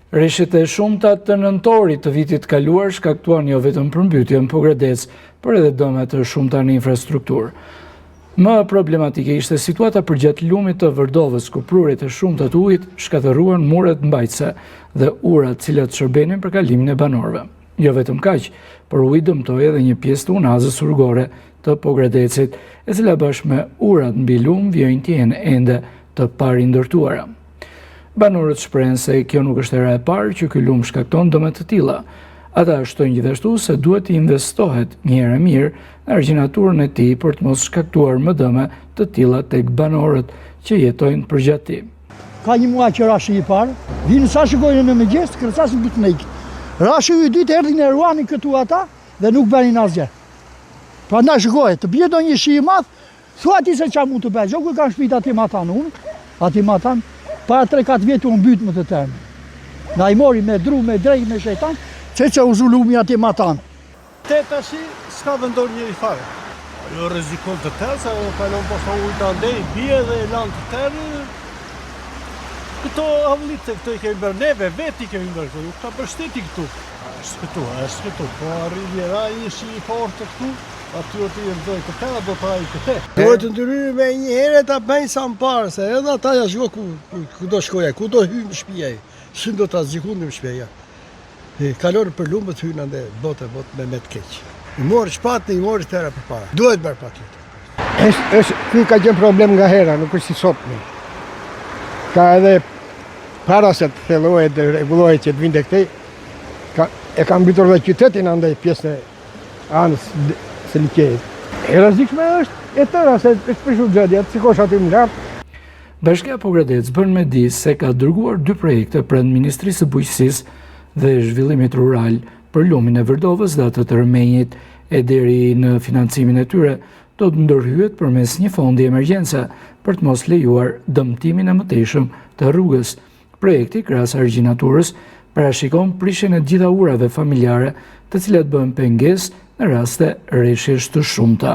Rreshtet e shumta të nëntorit të vitit kaluar shkaktuan jo vetëm përmbytjen, por gradec, por edhe dëme të shumta në infrastrukturë. Më problematike ishte situata përgjatë lumit të Vërdovës, ku prurjet e shumta të ujit shkatërruan muret mbajtëse dhe urat, cilat shërbenin për kalimin e banorëve. Jo vetëm kaq, por uji dëmtoi edhe një pjesë të unazës rrugore të Pogradecit, e cila bashkë me urat mbi lum vjen të jenë ende të parindërtuara. Banorët shprehen se kjo nuk është hera e parë që ky lum shkakton dëme të tilla. Ata shtojnë gjithashtu se duhet të investohet një herë mirë në argjinaturën e tij për të mos shkaktuar më dëme të tilla tek banorët që jetojnë përgjatë tij. Ka një muaj që rashi i parë, vinë sa shikojnë në mëngjes, kërcasin bitnik. Rashi i dytë erdhi në ruanin këtu ata dhe nuk bënin asgjë. Prandaj shikohet, të bie ndonjë shi i madh, thua ti se çfarë mund të bëj. Jo ku kanë shtëpi aty matan unë, aty matan. Para 3-4 vjetë unë bytë më të temë. Na i mori me dru, me drej, me shejtan, që u zulumi ati matan. Te tashi s'ka vendor njëri fare. Jo rrezikon të tërë, se kalon posa ujtë andej, bie dhe lanë të tërë. Këto avlit të këto i kemi bërë neve, veti kemi bërë këtu, nuk ka për shteti këtu. është këtu, po rivjera i shi i fortë këtu, aty o të i rëdoj këte, do të ajë këte. Duhet të ndëryrë me një herë ta bëjnë sa më parë, se edhe ata ja shko ku do shkoja, ku do hymë shpija, shën do të azgjikundi më shpija. Kalorë për lumbët hynë ande botë me të keqë. I morë shpatë, i morë tëra për para. Duhet bërë pa tjetë. Ky ka qenë problem nga hera, nuk është si sotme. Ka edhe para se të thellohet dhe regulohet që të vinde këtej, e kam mbytur dhe qytetin andaj pjesën e anës së liqejit. E rrezikshme është e tëra se është prishur xhadi, atë sikosh aty më lart. Bashkia Pogradec bën me di se ka dërguar 2 projekte pranë Ministrisë së Bujqësisë dhe Zhvillimit Rural për lumin e Vërdovës dhe atë të Rmenjit, e deri në financimin e tyre do të ndërhyet përmes një fondi emergjence për të mos lejuar dëmtimin e mëtejshëm të rrugës. Projekti krahas argjinaturës parashikon prishjen e gjitha urave familjare, të cilat bëhen pengesë në raste rreshjesh të shumta.